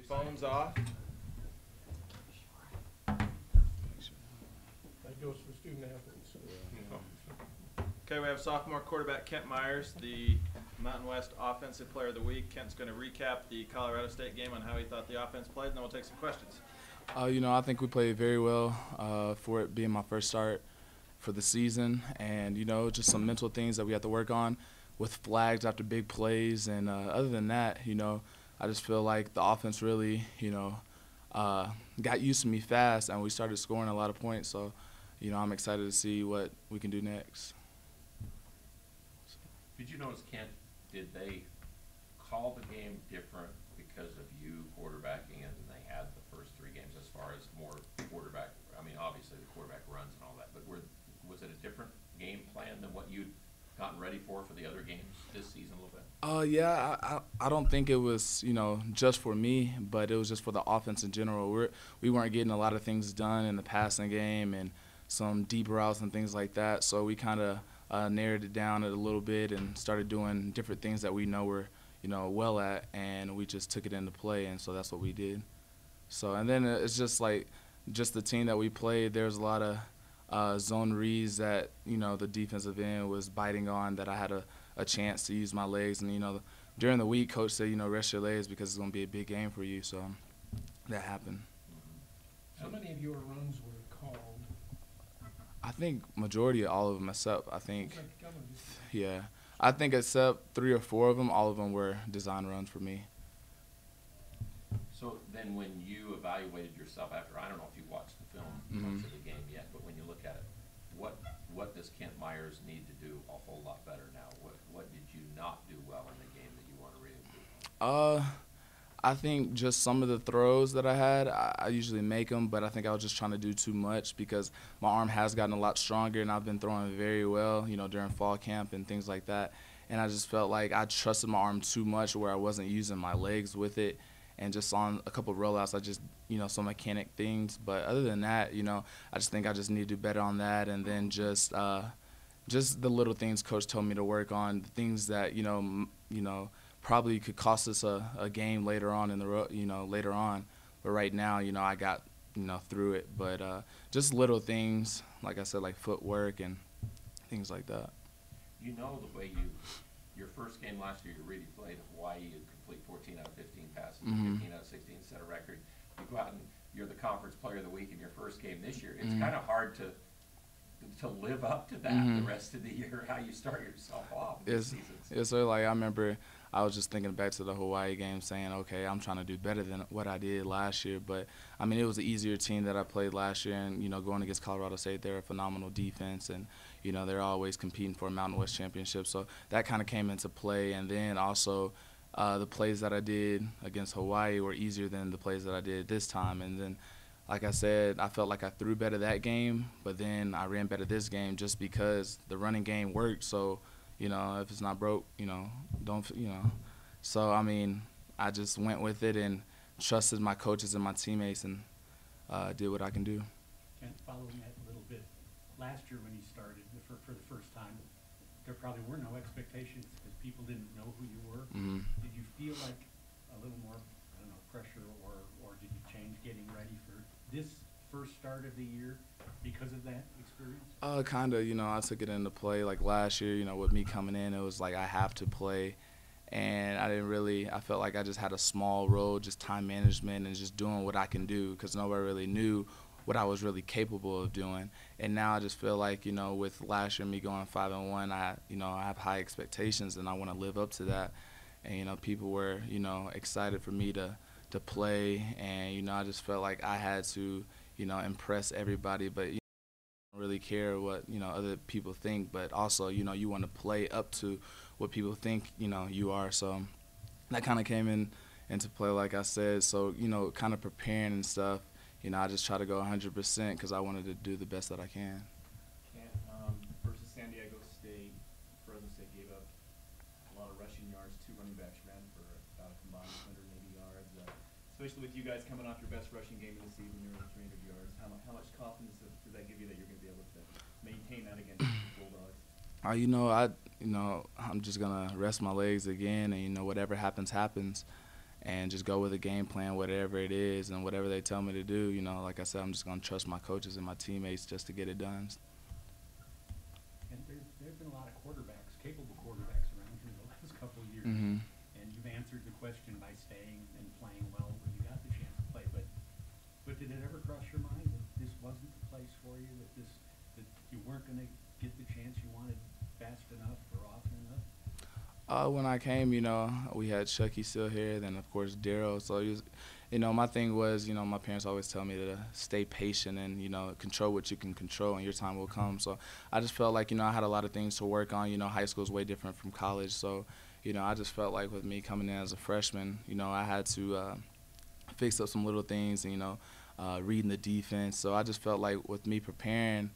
phones off. That goes for student athletes. Okay, we have sophomore quarterback Kent Myers, the Mountain West Offensive Player of the Week. Kent's going to recap the Colorado State game on how he thought the offense played, and then we'll take some questions. I think we played very well for it being my first start for the season, and, just some mental things that we have to work on with flags after big plays. And other than that, I just feel like the offense really, got used to me fast, and we started scoring a lot of points. So, I'm excited to see what we can do next. Did you notice, Kent, did they call the game different because of you quarterbacking it than they had the first three games as far as more quarterback? I mean, obviously the quarterback runs and all that, but was it a different game plan than what you'd gotten ready for the other games this season a little bit? Yeah, I don't think it was, just for me, but it was just for the offense in general. We weren't getting a lot of things done in the passing game and some deep routes and things like that, so we kind of narrowed it down a little bit and started doing different things that we know we're, well at, and we just took it into play, and so that's what we did. So, and then it's just like just the team that we played, there's a lot of zone reads that, the defensive end was biting on that I had a chance to use my legs. And, during the week, Coach said, rest your legs because it's going to be a big game for you. So that happened. How many of your runs were called? I think majority of all of them except, I think except 3 or 4 of them, all of them were design runs for me. So then when you evaluated yourself after, I don't know if you watched the film much of the game yet, but when you look at it, what does Kent Myers need to do a whole lot better now? What did you not do well in the game that you want to really improve? I think just some of the throws that I had, I usually make them, but I think I was just trying to do too much because my arm has gotten a lot stronger, and I've been throwing very well, during fall camp and things like that. And I just felt like I trusted my arm too much where I wasn't using my legs with it. And just on a couple of rollouts, I just, some mechanic things. But other than that, I just think I just need to do better on that. And then just the little things Coach told me to work on, the things that, probably could cost us a game later on in the later on. But right now, I got, through it. But just little things, like I said, like footwork and things like that. The way your first game last year, you really played Hawaii, you complete 14 out of 15 passes, 15 out of 16, set a record. You go out and you're the conference player of the week in your first game this year. It's kind of hard to live up to that the rest of the year, how you start yourself off this season. Yes, sir. Like, I remember I was just thinking back to the Hawaii game saying, okay, I'm trying to do better than what I did last year. But, I mean, it was an easier team that I played last year. And, going against Colorado State, they're a phenomenal defense. And, they're always competing for a Mountain West championship. So that kind of came into play. And then also the plays that I did against Hawaii were easier than the plays that I did this time. And then, like I said, I felt like I threw better that game, but then I ran better this game just because the running game worked. So, if it's not broke, don't. So, I mean, I just went with it and trusted my coaches and my teammates and did what I can do. And following that a little bit, last year when you started for the first time, there probably were no expectations because people didn't know who you were. Did you feel like a little more, pressure or did you change getting ready for this first start of the year because of that experience? Kind of, I took it into play. Like last year, with me coming in, it was like I have to play. And I felt like I just had a small role, just time management and just doing what I can do because nobody really knew what I was really capable of doing. And now I just feel like, with last year me going 5-1, I have high expectations and I want to live up to that. And, people were, excited for me to play. And, I just felt like I had to, impress everybody. But, I don't really care what, other people think. But also, you want to play up to what people think, you are. So that kind of came into play, like I said. So, kind of preparing and stuff. I just try to go 100% because I wanted to do the best that I can. Versus San Diego State, Fresno State gave up a lot of rushing yards. 2 running backs ran for about a combined 180 yards. Especially with you guys coming off your best rushing game of the season, you're over 300 yards. How much confidence does that give you that you're going to be able to maintain that against the Bulldogs? I'm just gonna rest my legs again, and whatever happens, happens. and just go with the game plan, whatever it is, and whatever they tell me to do. You know, like I said, I'm just going to trust my coaches and my teammates just to get it done. And there's been a lot of quarterbacks, capable quarterbacks around here the last couple of years. Mm-hmm. And you've answered the question by staying and playing well when you got the chance to play. But did it ever cross your mind that this wasn't the place for you, that you weren't going to get the chance you wanted fast enough or often enough? When I came, you know, we had Chucky still here, then of course Daryl. So, you know, my thing was, you know, my parents always tell me to stay patient and, you know, control what you can control and your time will come. So I just felt like, you know, I had a lot of things to work on. You know, high school is way different from college. So, you know, I just felt like with me coming in as a freshman, you know, I had to fix up some little things and, you know, reading the defense. So I just felt like with me preparing,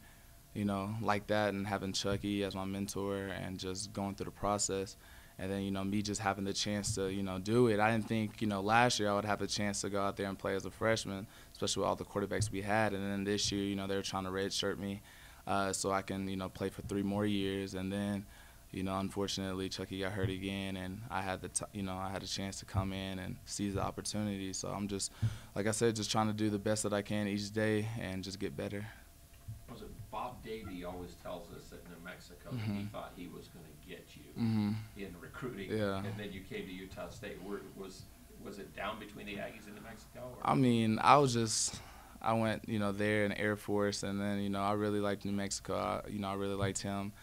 you know, like that and having Chucky as my mentor and just going through the process, and then, you know, me just having the chance to, you know, do it. I didn't think, you know, last year I would have a chance to go out there and play as a freshman, especially with all the quarterbacks we had. And then this year, you know, they were trying to redshirt me so I can, you know, play for 3 more years. And then, you know, unfortunately, Chucky got hurt again, and I had I had a chance to come in and seize the opportunity. So I'm just, like I said, just trying to do the best that I can each day and just get better. Was it Bob Davie always tells us that New Mexico, Mm-hmm. he thought he was going to get you Mm-hmm. in recruiting, Yeah. and then you came to Utah State. Was it down between the Aggies and New Mexico? Or? I mean, I went, you know, there in Air Force, and then, you know, I really liked New Mexico. I really liked him.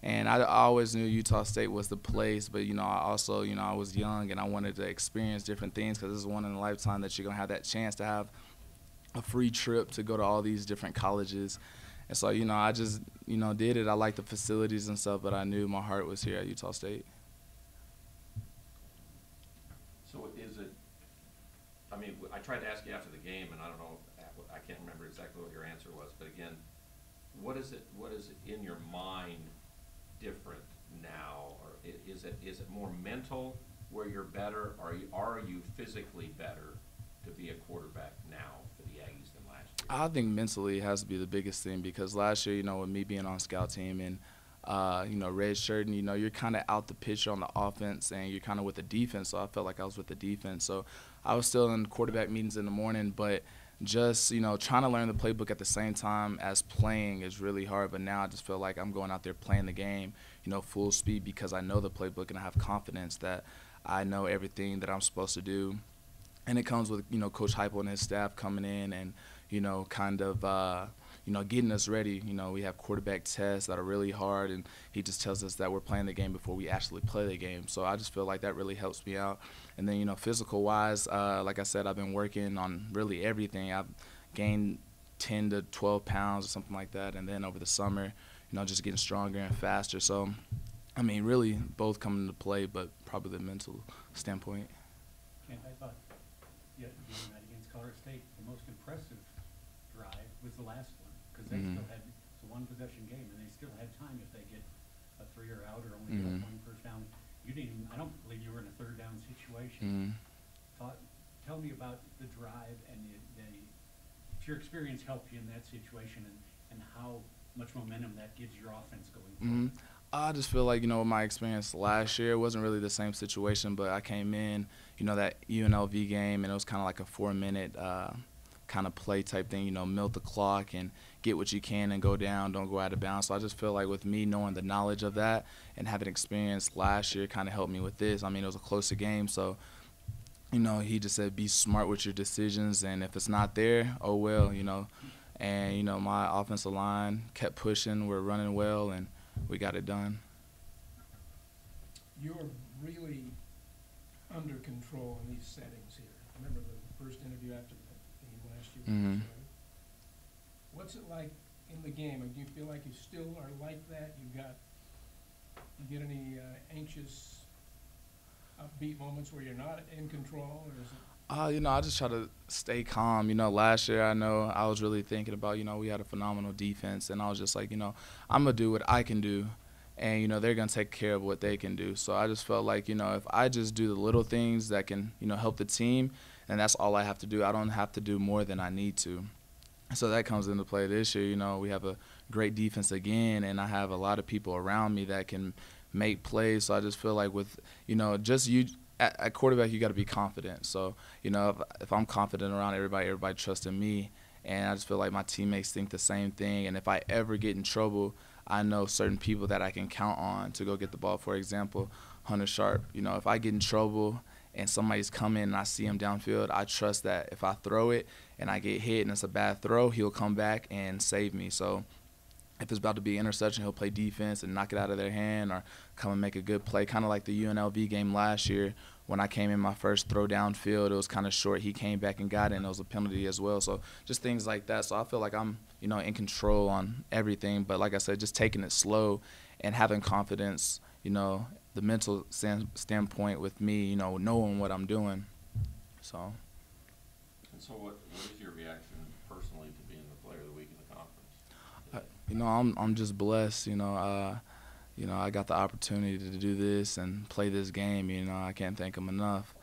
And I always knew Utah State was the place, but, you know, I also, you know, I was young and I wanted to experience different things because this is one in a lifetime that you're going to have that chance to have a free trip to go to all these different colleges. And so, you know, I just, you know, did it. I liked the facilities and stuff, but I knew my heart was here at Utah State. So is it, I mean, I tried to ask you after the game, and I don't know, I can't remember exactly what your answer was, but again, what is it in your mind different now? Or is it more mental where you're better, or are you physically better to be a quarterback now for the Aggies than last year? I think mentally it has to be the biggest thing because last year, you know, with me being on scout team and, you know, redshirting, you know, you're kind of out the picture on the offense and you're kind of with the defense. So I felt like I was with the defense. So I was still in quarterback meetings in the morning, but just, you know, trying to learn the playbook at the same time as playing is really hard. But now I just feel like I'm going out there playing the game, you know, full speed because I know the playbook and I have confidence that I know everything that I'm supposed to do. And it comes with, you know, Coach Heupel and his staff coming in and, you know, kind of, you know, getting us ready. You know, we have quarterback tests that are really hard, and he just tells us that we're playing the game before we actually play the game. So I just feel like that really helps me out. And then, you know, physical-wise, like I said, I've been working on really everything. I've gained 10 to 12 pounds or something like that. And then over the summer, you know, just getting stronger and faster. So, I mean, really both come into play, but probably the mental standpoint. Kent, I thought, yeah, doing that against Colorado State, the most impressive drive was the last one, because they Mhm. still had, it's a one-possession game, and they still had time if they get a 3 or out or only get Mhm. 1 first down. You didn't even, I don't believe you were in a 3rd down situation. Mm. Tell me about the drive and if your experience helped you in that situation and how much momentum that gives your offense going forward. Mm-hmm. I just feel like, you know, with my experience last year, it wasn't really the same situation, but I came in, you know, that UNLV game, and it was kind of like a 4-minute kind of play type thing, you know, milk the clock and get what you can and go down, don't go out of bounds. So I just feel like with me knowing the knowledge of that and having experience last year kind of helped me with this. I mean, it was a closer game, so, you know, he just said be smart with your decisions, and if it's not there, oh well, you know. And, you know, my offensive line kept pushing, we're running well, and we got it done. You're really under control in these settings here. I remember the first interview after the game last year. Mhm. What's it like in the game? Do you feel like you still are like that? You get any anxious, upbeat moments where you're not in control, or is it? You know, I just try to stay calm. You know, last year I know I was really thinking about, you know, we had a phenomenal defense, and I was just like, you know, I'm going to do what I can do, and, you know, they're going to take care of what they can do. So I just felt like, you know, if I just do the little things that can, you know, help the team, and that's all I have to do. I don't have to do more than I need to. So that comes into play this year. You know, we have a great defense again, and I have a lot of people around me that can make plays. So I just feel like with, you know, just at quarterback, you got to be confident. So, you know, if I'm confident around everybody trusts in me. And I just feel like my teammates think the same thing. And if I ever get in trouble, I know certain people that I can count on to go get the ball. For example, Hunter Sharp. You know, if I get in trouble and somebody's coming and I see him downfield, I trust that if I throw it and I get hit and it's a bad throw, he'll come back and save me. So if it's about to be an interception, he'll play defense and knock it out of their hand or come and make a good play, kind of like the UNLV game last year when I came in my first throw downfield. It was kind of short. He came back and got it, and it was a penalty as well. So just things like that. So I feel like I'm, you know, in control on everything. But like I said, just taking it slow and having confidence, you know, the mental standpoint with me, you know, knowing what I'm doing. So. And so what is your reaction personally to being the player of the week in the conference? You know, I'm just blessed. You know, I got the opportunity to do this and play this game. You know, I can't thank them enough.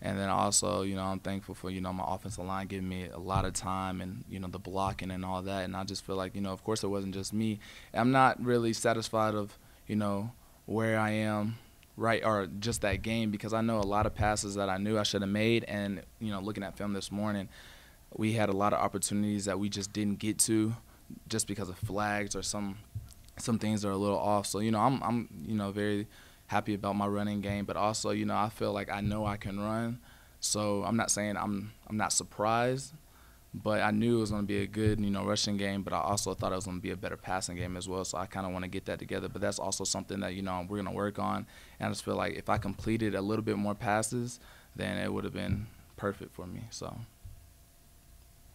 And then also, you know, I'm thankful for, you know, my offensive line giving me a lot of time and, you know, the blocking and all that. And I just feel like, you know, of course it wasn't just me. I'm not really satisfied of, you know, where I am right or just that game, because I know a lot of passes that I knew I should have made. And, you know, looking at film this morning, we had a lot of opportunities that we just didn't get to just because of flags or some things are a little off. So, you know, I'm you know, very happy about my running game, but also, you know, I feel like I know I can run. So I'm not saying I'm not surprised, but I knew it was going to be a good, you know, rushing game, but I also thought it was going to be a better passing game as well. So I kind of want to get that together, but that's also something that, you know, we're going to work on. And I just feel like if I completed a little bit more passes, then it would have been perfect for me. So.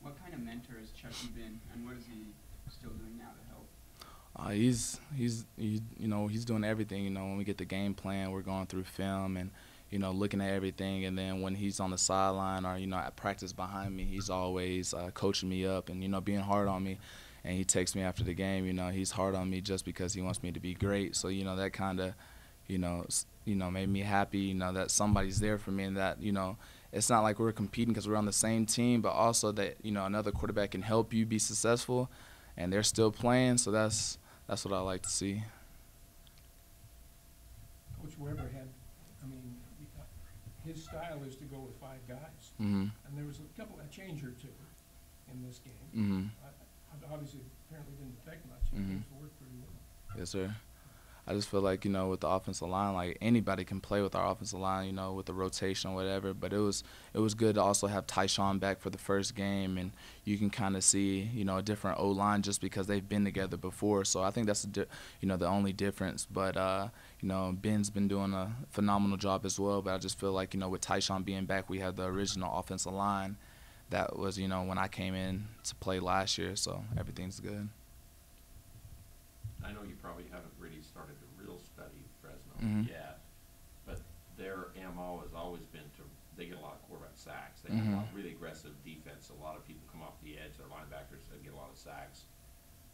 What kind of mentor has Chucky been, and what is he still doing now to help? He's you know, he's doing everything. You know, when we get the game plan, we're going through film and, you know, looking at everything. And then when he's on the sideline or, you know, at practice behind me, he's always coaching me up and, you know, being hard on me. And he takes me after the game. You know, he's hard on me just because he wants me to be great. So, you know, that kind of, you know, made me happy. You know, that somebody's there for me and that, you know, it's not like we're competing because we're on the same team, but also that, you know, another quarterback can help you be successful, and they're still playing. So that's what I like to see. Coach Weber had, I mean, his style is to go with 5 guys. Mm-hmm. And there was a change or two in this game. Mm-hmm. Obviously, apparently didn't affect much. It seems to work pretty well. Yes, sir. I just feel like, you know, with the offensive line, like anybody can play with our offensive line, you know, with the rotation or whatever. But it was good to also have Tyshawn back for the first game, and you can kind of see, you know, a different O-line just because they've been together before. So I think that's you know, the only difference. But you know, Ben's been doing a phenomenal job as well. But I just feel like, you know, with Tyshawn being back, we have the original offensive line that was, you know, when I came in to play last year. So everything's good. I know you probably haven't really started to real study Fresno Mhm. yet, but their MO has always been they get a lot of quarterback sacks. They have a lot of really aggressive defense. A lot of people come off the edge. Their linebackers get a lot of sacks.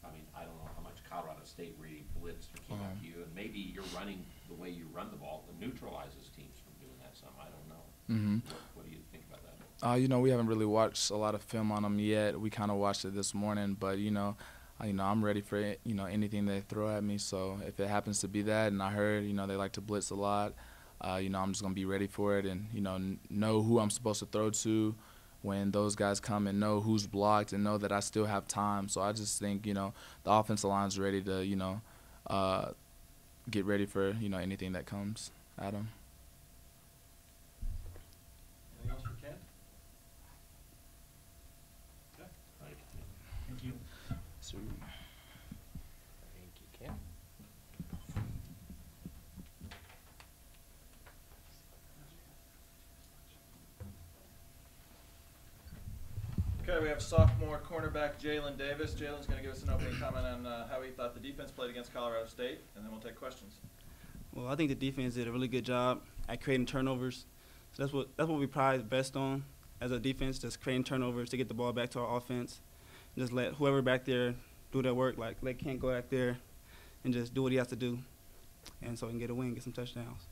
I mean, I don't know how much Colorado State really blitzed or came up to you, and maybe you're running the way you run the ball that neutralizes teams from doing that some. I don't know. What do you think about that? You know, we haven't really watched a lot of film on them yet. We kind of watched it this morning, but, you know, I'm ready for it, you know, anything they throw at me. So if it happens to be that, and I heard, you know, they like to blitz a lot, you know, I'm just going to be ready for it and, you know who I'm supposed to throw to when those guys come and know who's blocked and know that I still have time. So I just think, you know, the offensive line's ready to, you know, get ready for, you know, anything that comes at them. Anything else for Kent? Okay. Thank you. Sweet. Thank you, Ken. Okay, we have sophomore cornerback Jalen Davis. Jalen's going to give us an opening comment on how he thought the defense played against Colorado State, and then we'll take questions. Well, I think the defense did a really good job at creating turnovers. So that's what we pride best on as a defense, just creating turnovers to get the ball back to our offense. Just let whoever back there do their work. Like, let Kent go back there and just do what he has to do, and so he can get a win, get some touchdowns.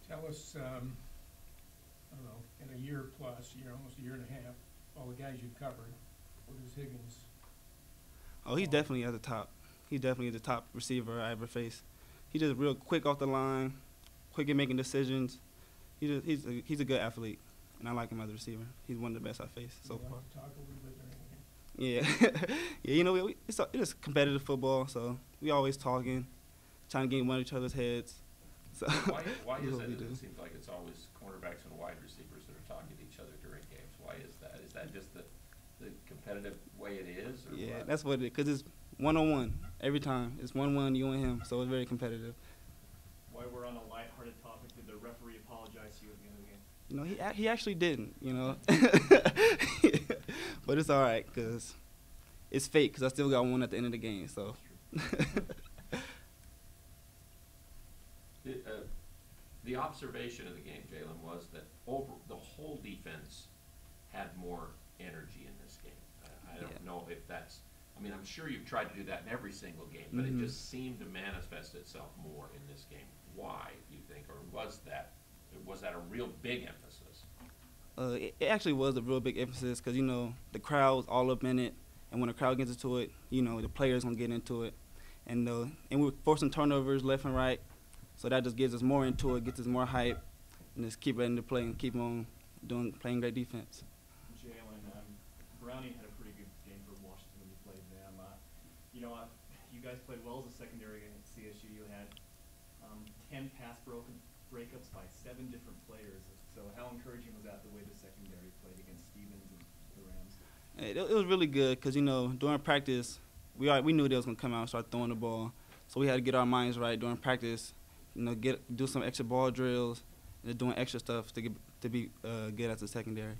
Tell us, I don't know, in a year plus, almost a year and a half, all the guys you've covered, what is Higgins? Oh, he's definitely at the top. He's definitely the top receiver I ever faced. He's just real quick off the line, quick at making decisions, he's a good athlete, and I like him as a receiver. He's one of the best I faced so You far. like to talk a little bit during the game. Yeah, yeah. You know, it's competitive football, so we always talking, trying to get in one of each other's heads. So Why that's is what it? we do. It seems like it's always cornerbacks and wide receivers that are talking to each other during games. Why is that? Is that just the competitive way it is? Or Yeah, what? that's what it is. Cause it's 1-on-1 every time. It's 1-1, you and him. So it's very competitive. While we're on a lighthearted topic, did the referee apologize to you at the end of the game? You know, he actually didn't. You know, but it's all right, cause it's fake. Cause I still got one at the end of the game. So. The observation of the game, Jalen, was that the whole defense had more energy in this game. I don't know if that's. I mean, I'm sure you've tried to do that in every single game, but it just seemed to manifest itself more in this game. Why, do you think, or was that a real big emphasis? It actually was a real big emphasis because, you know, the crowd's all up in it, and when the crowd gets into it, you know, the players gonna get into it, and we're forcing turnovers left and right, so that just gives us more into it, gets us more hype, and just keep ready to play and keep on playing great defense. Jalen, Browning had a pretty good game for Washington when you played them. You know, you guys played well as a secondary against CSU. You had 10 pass breakups by 7 different players. So how encouraging was that, the way the secondary played against Stevens and the Rams? It was really good because, you know, during practice, we knew they was going to come out and start throwing the ball. So we had to get our minds right during practice, you know, do some extra ball drills, and doing extra stuff to be good as a secondary.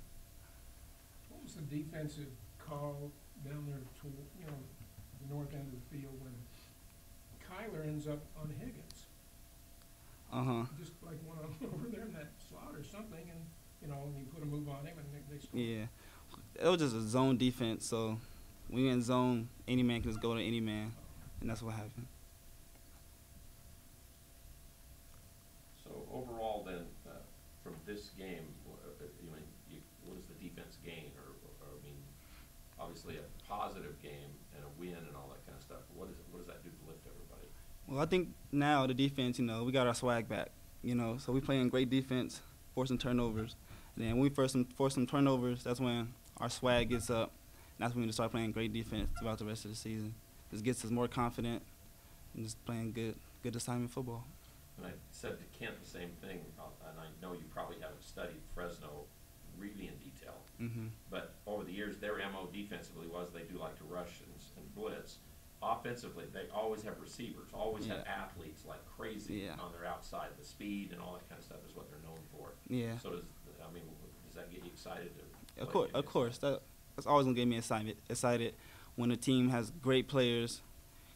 What was the defensive call down there toward, you know, the north end of the field when Kyler ends up on Higgins? Just like one over there in that slot or something, and, you know, and you put a move on him and they score. Yeah. It was just a zone defense, so when you're in zone, any man can just go to any man, and that's what happened. So overall, then, from this game, what does the defense gain? Or I mean, obviously a positive game and a win and all that kind of stuff. But what does that do to lift everybody? Well, I think now the defense, you know, we got our swag back, you know, so we playing great defense, forcing turnovers. And then when we force some turnovers, that's when our swag gets up, and that's when we just start playing great defense throughout the rest of the season. This gets us more confident and just playing good assignment football. And I said to Kent the same thing, and I know you probably haven't studied Fresno really in detail, but over the years, their MO defensively was they do like to rush and blitz. Offensively, they always have receivers, always have athletes like crazy on their outside. The speed and all that kind of stuff is what they're known for. Yeah. So does that get you excited to? Of course. That's always gonna get me excited when a team has great players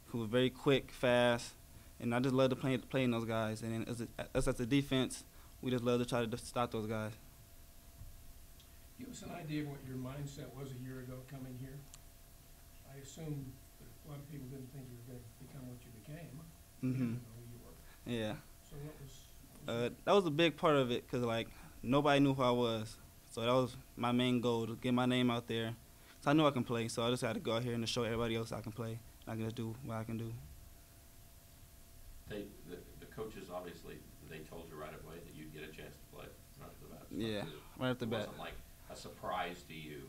who are very quick, fast, and I just love to play in those guys. And then us as a defense, we just love to try to stop those guys. Give us an idea of what your mindset was a year ago coming here. I assume that a lot of people didn't think you were going to become what you became. You didn't know who you were. Yeah. So what was that was a big part of it because, like, nobody knew who I was. So that was my main goal, to get my name out there. So I knew I can play, so I just had to go out here and show everybody else I can play. I can just do what I can do. The coaches, obviously, they told you right away that you'd get a chance to play right off the bat. Yeah, right off the bat. It wasn't like a surprise to you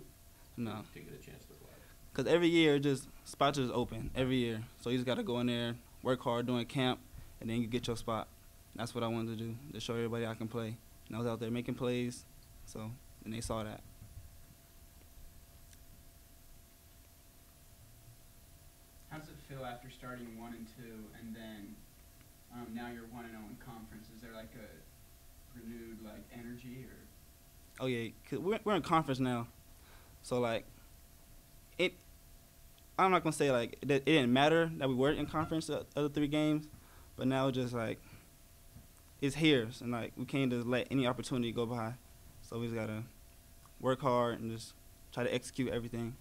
to get a chance to play. Because every year, spots just open, every year. So you just got to go in there, work hard during camp, and then you get your spot. That's what I wanted to do, to show everybody I can play. And I was out there making plays, and they saw that. How does it feel after starting 1-2 and then now you're 1-0 in conference? Is there like a renewed energy or? Oh yeah, 'cause we're in conference now, so I'm not gonna say it didn't matter that we weren't in conference the other 3 games, but now just it's here, and we can't just let any opportunity go by. So we just gotta work hard and just try to execute everything.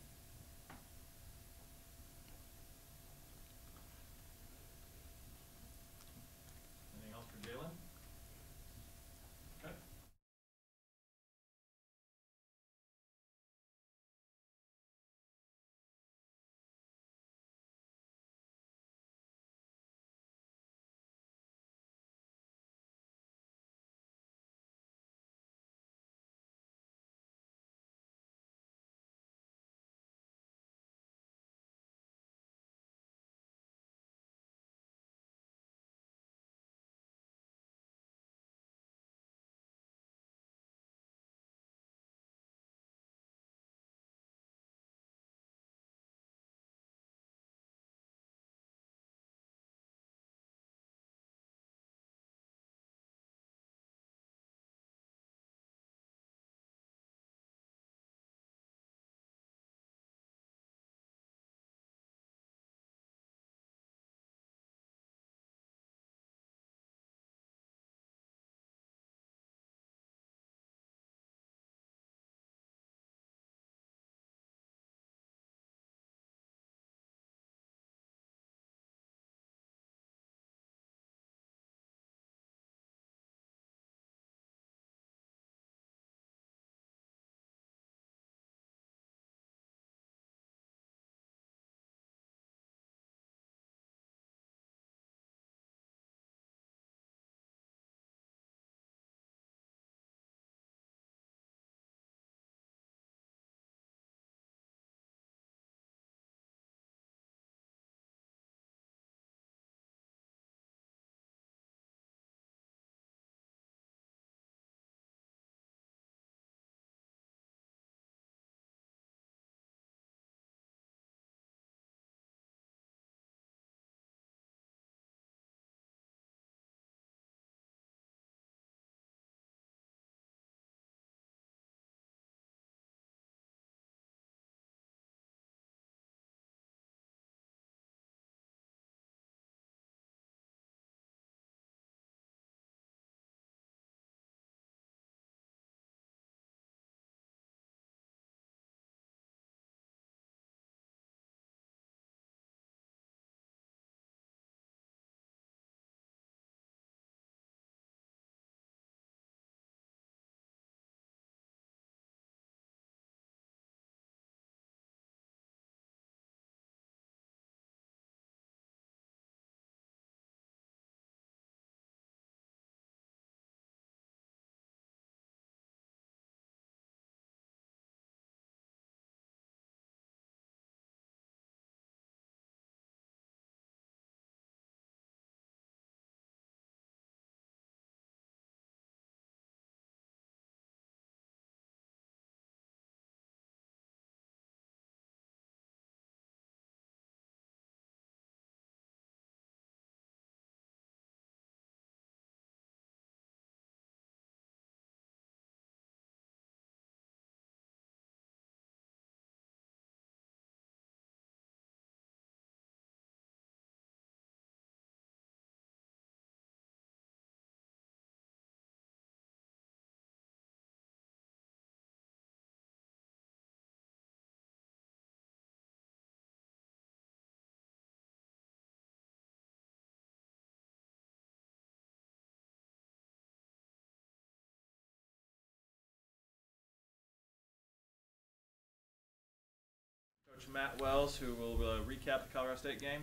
Matt Wells, who will recap the Colorado State game,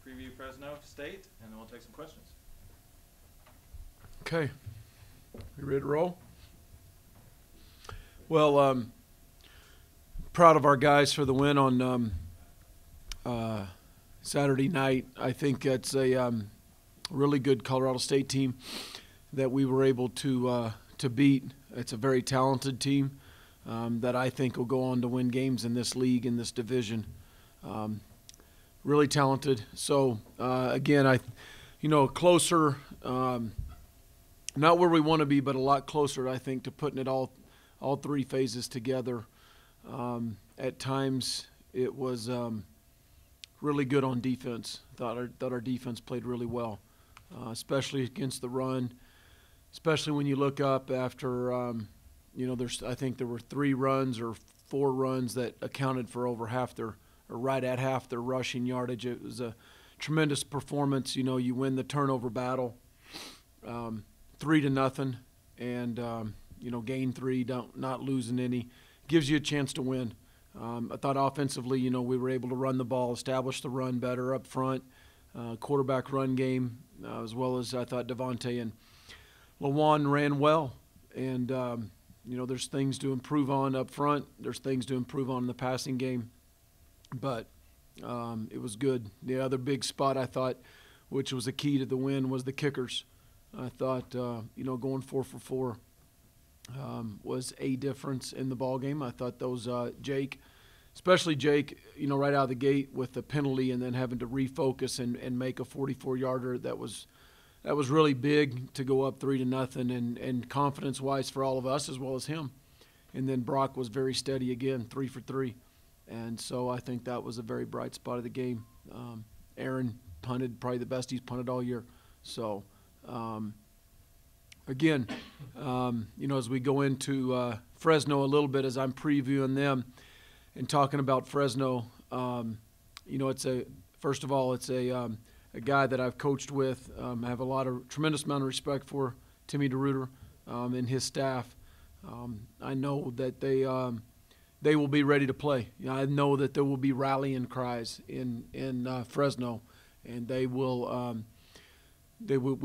preview Fresno State, and then we'll take some questions. Okay. You ready to roll? Well, proud of our guys for the win on Saturday night. I think it's a really good Colorado State team that we were able to beat. It's a very talented team that I think will go on to win games in this league, in this division. Really talented. So again, closer, not where we want to be, but a lot closer, I think, to putting it all three phases together. At times, it was really good on defense. Thought our defense played really well, especially against the run. Especially when you look up after, I think there were 3 runs or 4 runs that accounted for over half their, or right at half their rushing yardage. It was a tremendous performance. You win the turnover battle, 3-0, and gain 3, not losing any, gives you a chance to win. I thought offensively, we were able to run the ball, establish the run better up front, quarterback run game, as well as I thought Devontae and Lawan ran well. And, there's things to improve on up front. There's things to improve on in the passing game. But it was good. The other big spot I thought, which was a key to the win, was the kickers. I thought, going 4 for 4 was a difference in the ball game. I thought those Jake, especially Jake, right out of the gate with the penalty and then having to refocus and make a 44-yarder, that was really big to go up 3-0 and confidence-wise for all of us as well as him. And then Brock was very steady again, 3 for 3. And so I think that was a very bright spot of the game. Aaron punted probably the best he's punted all year. So, again, as we go into Fresno a little bit, as I'm previewing them and talking about Fresno, it's a guy that I've coached with. I have tremendous amount of respect for Timmy DeRuiter and his staff. I know that they will be ready to play. I know that there will be rallying cries in Fresno, and we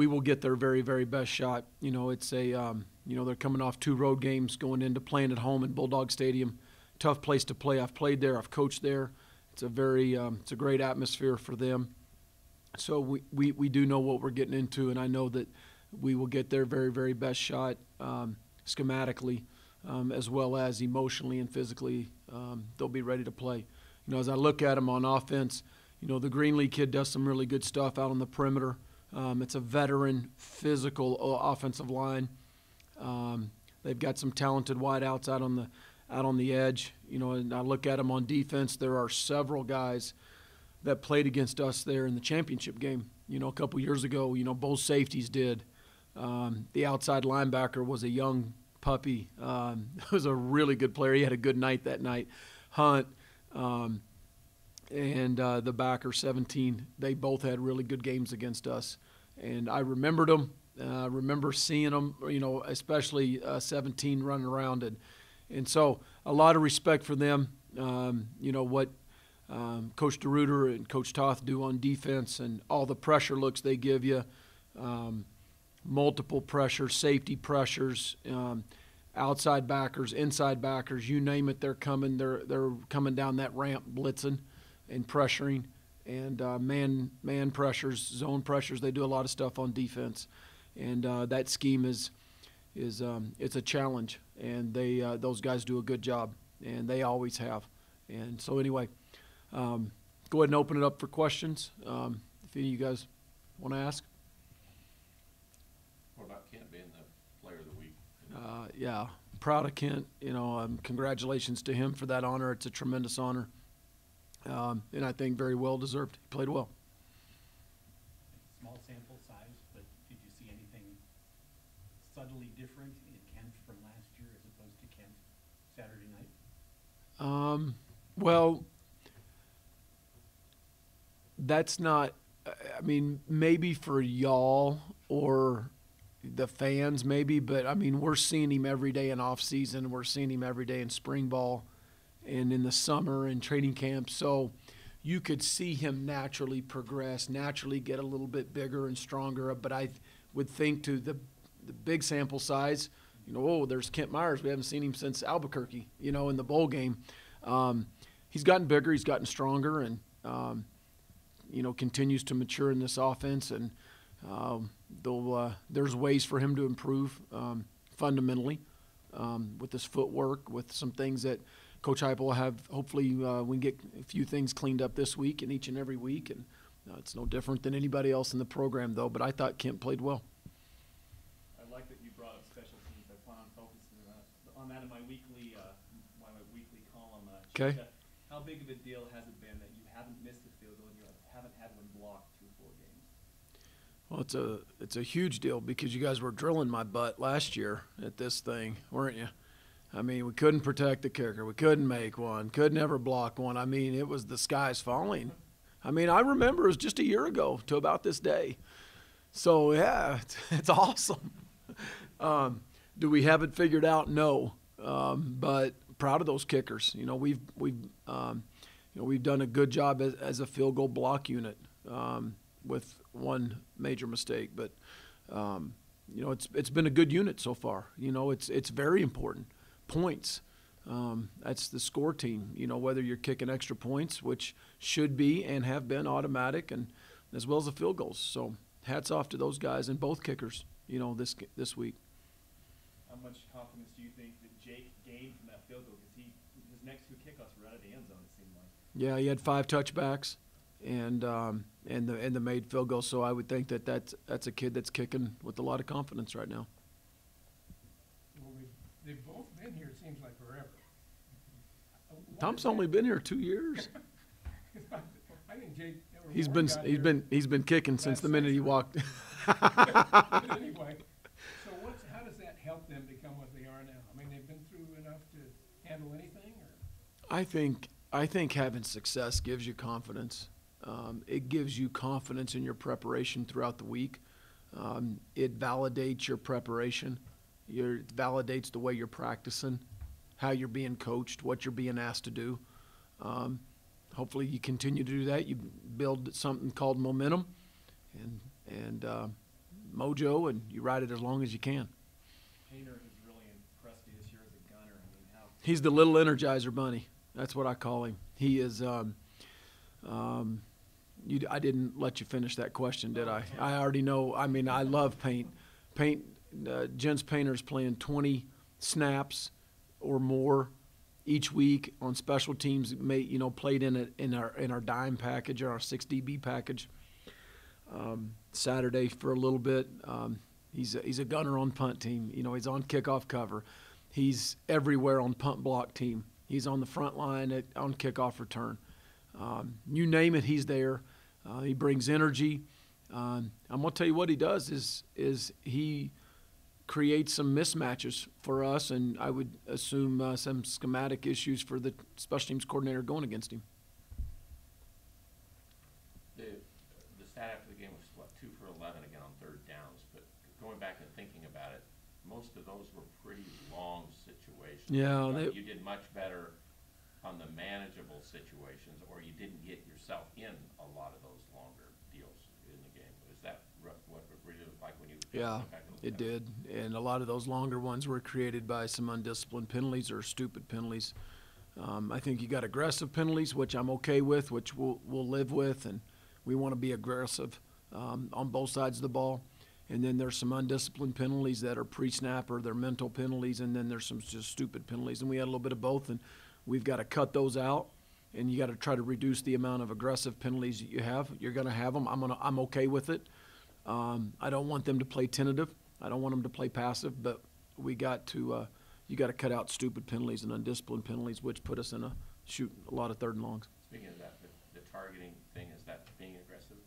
will get their very, very best shot. They're coming off 2 road games, going into playing at home in Bulldog Stadium. Tough place to play. I've played there. I've coached there. It's a great atmosphere for them. So we do know what we're getting into, and I know that we will get their very, very best shot schematically, as well as emotionally and physically. They'll be ready to play. As I look at them on offense, the Greenlee kid does some really good stuff out on the perimeter. It's a veteran, physical offensive line. They've got some talented wideouts out on the edge. And I look at them on defense. There are several guys that played against us there in the championship game. A couple years ago, both safeties did. The outside linebacker was a young puppy. Was a really good player. He had a good night that night. Hunt and the backer, 17, they both had really good games against us. And I remembered them. I remember seeing them, especially 17 running around. And so a lot of respect for them. What Coach DeRuiter and Coach Toth do on defense and all the pressure looks they give you, multiple pressures, safety pressures, outside backers, inside backers, you name it, they're coming. They're coming down that ramp, blitzing and pressuring, and man pressures, zone pressures. They do a lot of stuff on defense, and that scheme is it's a challenge, and those guys do a good job, and they always have. And so anyway. Go ahead and open it up for questions, if any of you guys want to ask. What about Kent being the player of the week? Yeah, proud of Kent. Congratulations to him for that honor. It's a tremendous honor, and I think very well deserved. He played well. Small sample size, but did you see anything subtly different in Kent from last year as opposed to Kent Saturday night? Well, that's not, maybe for y'all or the fans maybe, but, we're seeing him every day in off season. We're seeing him every day in spring ball. and in the summer and training camp. So you could see him naturally progress, naturally get a little bit bigger and stronger. But I would think to the big sample size, you know, oh, there's Kent Myers. We haven't seen him since Albuquerque, you know, in the bowl game. He's gotten bigger, he's gotten stronger, and, you know, continues to mature in this offense. And there's ways for him to improve fundamentally with his footwork, with some things that Coach Heupel will have. Hopefully we can get a few things cleaned up this week and each and every week. And it's no different than anybody else in the program, though. But I thought Kent played well. I like that you brought up special teams. I plan on focusing on that in my weekly column. Okay. How big of a deal has it been that you haven't missed a field goal and you haven't had one blocked through 4 games? Well, it's a huge deal because you guys were drilling my butt last year at this thing, weren't you? I mean, we couldn't protect the kicker. We couldn't make one. Could never block one. I mean, it was the skies falling. I mean, I remember it was just a year ago to about this day. So, yeah, it's awesome. Do we have it figured out? No. But proud of those kickers. You know, we've done a good job as a field goal block unit with one major mistake. But, you know, it's been a good unit so far. You know, it's very important. Points. That's the score team. You know, whether you're kicking extra points, which should be and have been automatic, and as well as the field goals. So hats off to those guys and both kickers, you know, this week. How much confidence do you think that Jake gained from that field goal? Because his next 2 kickoffs were out of the end zone, it seemed like. Yeah, he had 5 touchbacks and the made field goal. So I would think that's a kid that's kicking with a lot of confidence right now. Well, they've both been here, it seems like forever. Tom's only been here 2 years. I think Jake. He's been kicking since the minute he walked. But anyway, so how does that help them become what they are now? I mean, they've been through enough to handle anything, or? I think having success gives you confidence. It gives you confidence in your preparation throughout the week. It validates your preparation. It validates the way you're practicing, how you're being coached, what you're being asked to do. Hopefully you continue to do that. You build something called momentum and mojo, and you ride it as long as you can. Painter has really impressed me this year as a gunner. I mean, how He's the little Energizer Bunny. That's what I call him. He is I didn't let you finish that question, did I? I already know. I mean, I love paint. Gents Painter's playing 20 snaps or more each week on special teams. Played in our dime package or our 6DB package. Saturday for a little bit. He's a gunner on punt team. You know, he's on kickoff cover. He's everywhere on punt block team. He's on the front line on kickoff return. You name it, he's there. He brings energy. I'm gonna tell you what he does is he creates some mismatches for us, and I would assume some schematic issues for the special teams coordinator going against him. The stat after the game was, 2 for 11 again on 3rd downs, but going back and thinking about it, most of those were pretty long situations. Yeah. You did much better on the manageable situations, or you didn't get yourself in a lot of those longer deals in the game. Is that what it really looked like when you Yeah, went back and looked it at did. And a lot of those longer ones were created by some undisciplined penalties or stupid penalties. I think you got aggressive penalties, which I'm okay with, which we'll live with, and we want to be aggressive on both sides of the ball. And then there's some undisciplined penalties that are pre-snap or they're mental penalties, and then there's some just stupid penalties. And we had a little bit of both, and we've got to cut those out, and you got to try to reduce the amount of aggressive penalties that you have. You're going to have them. I'm okay with it. I don't want them to play tentative. I don't want them to play passive, but we got to you got to cut out stupid penalties and undisciplined penalties, which put us in a lot of 3rd and longs. Speaking of that, the targeting thing, is that being aggressive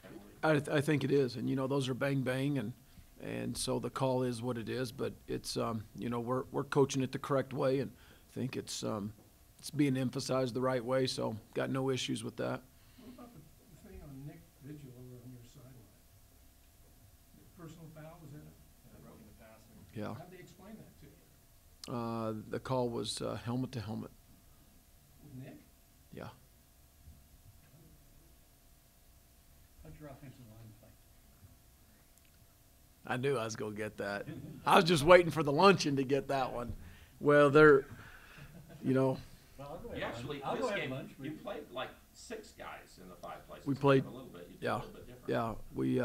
penalty? I think it is, and those are bang bang, and so the call is what it is. But it's we're coaching it the correct way, and I think it's being emphasized the right way. So got no issues with that. What about the thing on Nick Vigil over on your sideline? Personal foul, was that it? broken the passing. Yeah. How'd they explain that to you? The call was helmet to helmet. Yeah. How'd your offensive line play? I knew I was going to get that. I was just waiting for the luncheon to get that one. Well, they're, you know, Well, I'll go ahead. You actually, I'll go this ahead game, lunch. you played like 6 guys in the 5 places. We played- A little bit, you did yeah, a little bit different. yeah, we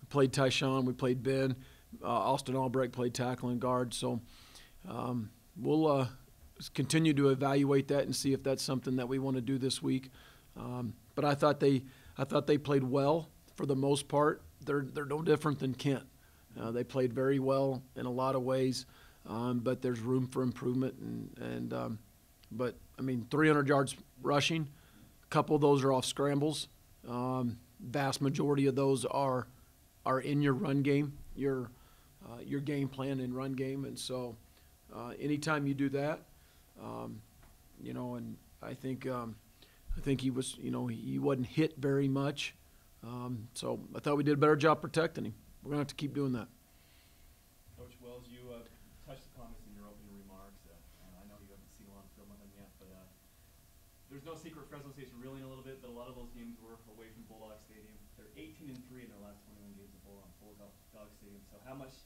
played Tyshawn, we played Ben, Austin Albrecht played tackle and guard. So we'll continue to evaluate that and see if that's something that we want to do this week. But I thought they played well for the most part. They're no different than Kent. They played very well in a lot of ways, but there's room for improvement. But I mean, 300 yards rushing, a couple of those are off scrambles. Vast majority of those are in your run game, your game plan and run game. And so anytime you do that, you know, and I think he was, you know, he wasn't hit very much. So I thought we did a better job protecting him. We're going to have to keep doing that. Coach Wells, you touched upon this in your opening remarks. I know you haven't seen a lot of film on them yet, but there's no secret Fresno State's reeling a little bit, but a lot of those games were away from Bulldog Stadium. They're 18-3 in their last 21 games at Bulldog Stadium. So how much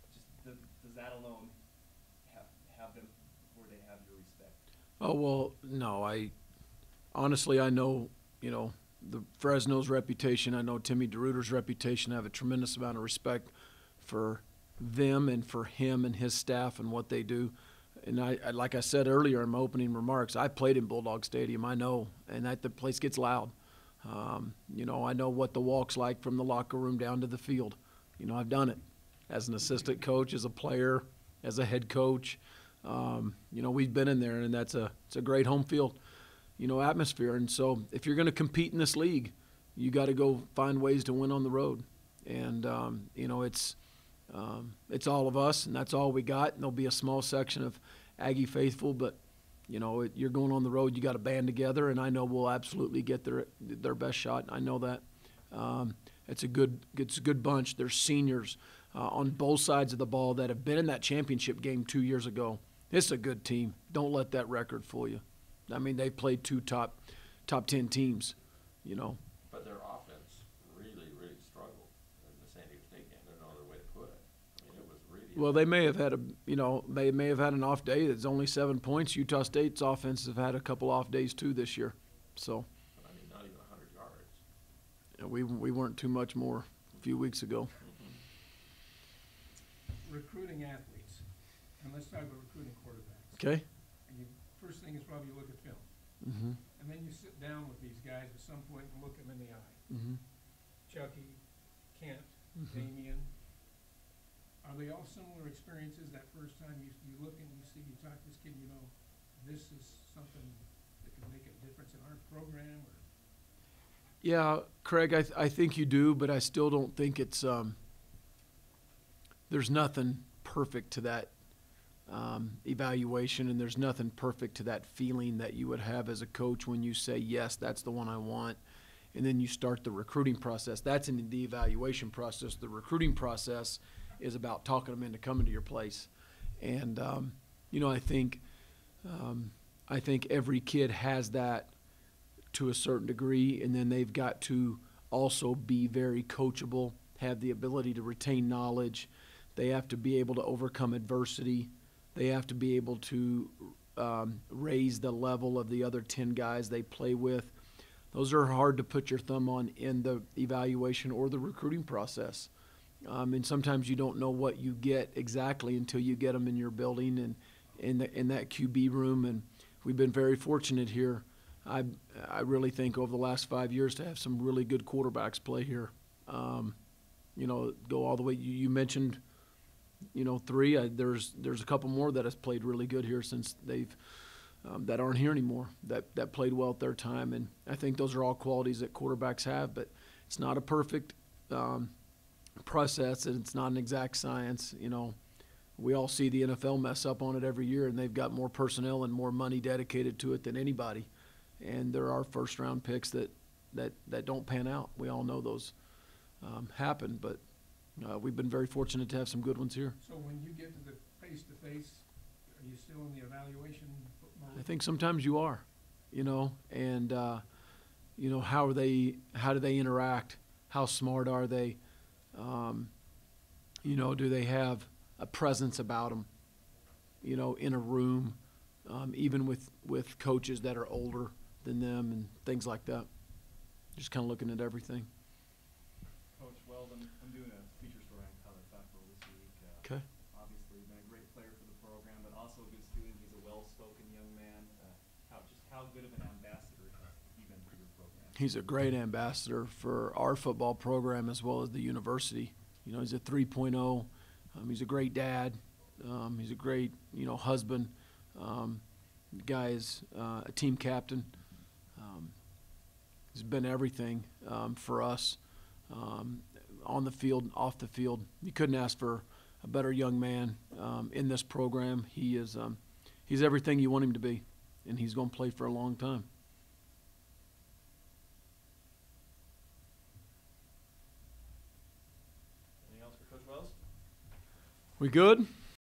just does that alone have them where they have your respect? Oh, well, no, honestly, I know, you know, the Fresno's reputation. I know Timmy DeRuyter's reputation. I have a tremendous amount of respect for them and for him and his staff and what they do. And I like I said earlier in my opening remarks, I played in Bulldog Stadium. I know, and the place gets loud. You know, I know what the walk's like from the locker room down to the field. You know, I've done it as an assistant coach, as a player, as a head coach. You know, we've been in there, and it's a great home field, you know, atmosphere. And so if you're going to compete in this league, you got to go find ways to win on the road. And, you know, it's all of us, and that's all we got. And there'll be a small section of Aggie faithful, but, you know, you're going on the road, you got to band together, and I know we'll absolutely get their best shot. I know that. It's a good bunch. There's seniors on both sides of the ball that have been in that championship game 2 years ago. It's a good team. Don't let that record fool you. I mean, they played 2 top 10 teams, you know. But their offense really, really struggled in the San Diego State game. There's no other way to put it. I mean, it was really. Well, they may have had an off day. It's only 7 points. Utah State's offense have had a couple off days too this year. So. I mean, not even 100 yards. Yeah, we weren't too much more a few weeks ago. Recruiting athletes, and let's talk about recruiting quarterbacks. Okay. And first thing is probably you look at film. Mm-hmm. And then you sit down with these guys at some point and look them in the eye. Mm-hmm. Chucky, Kent, Mm-hmm. Damian. Are they all similar experiences that first time you look and you talk to this kid, you know, this is something that can make a difference in our program? Or Yeah, Craig, I think you do, but I still don't think it's there's nothing perfect to that evaluation, and there's nothing perfect to that feeling that you would have as a coach when you say, yes, that's the one I want, and then you start the recruiting process. That's in the evaluation process. The recruiting process is about talking them into coming to your place. And, you know, I think every kid has that to a certain degree, and then they've got to also be very coachable, have the ability to retain knowledge. They have to be able to overcome adversity. They have to be able to raise the level of the other 10 guys they play with. Those are hard to put your thumb on in the evaluation or the recruiting process. And sometimes you don't know what you get exactly until you get them in your building and in that QB room. And we've been very fortunate here. I really think over the last 5 years to have some really good quarterbacks play here. You know, go all the way. You mentioned, you know, 3. There's a couple more that has played really good here since they've that aren't here anymore. That played well at their time, and I think those are all qualities that quarterbacks have. But it's not a perfect process, and it's not an exact science. You know, we all see the NFL mess up on it every year, and they've got more personnel and more money dedicated to it than anybody. And there are first-round picks that don't pan out. We all know those happen, but we've been very fortunate to have some good ones here. so when you get to the face-to-face, are you still in the evaluation mode? I think sometimes you are. you know, and you know, how do they interact? How smart are they? You know, do they have a presence about them? You know, in a room, even with coaches that are older than them and things like that. Just kind of looking at everything. Coach Weldon, I'm doing a feature story on Tyler Fackrell this week. Okay. Obviously, been a great player for the program, but also a good student. He's a well-spoken young man. How good of an ambassador has he been for your program? He's a great ambassador for our football program as well as the university. You know, he's a 3.0. He's a great dad. He's a great, you know, husband. The guy is a team captain. He's been everything for us on the field, off the field. You couldn't ask for a better young man in this program. He's everything you want him to be, and he's going to play for a long time. Anything else for Coach Wells? We good?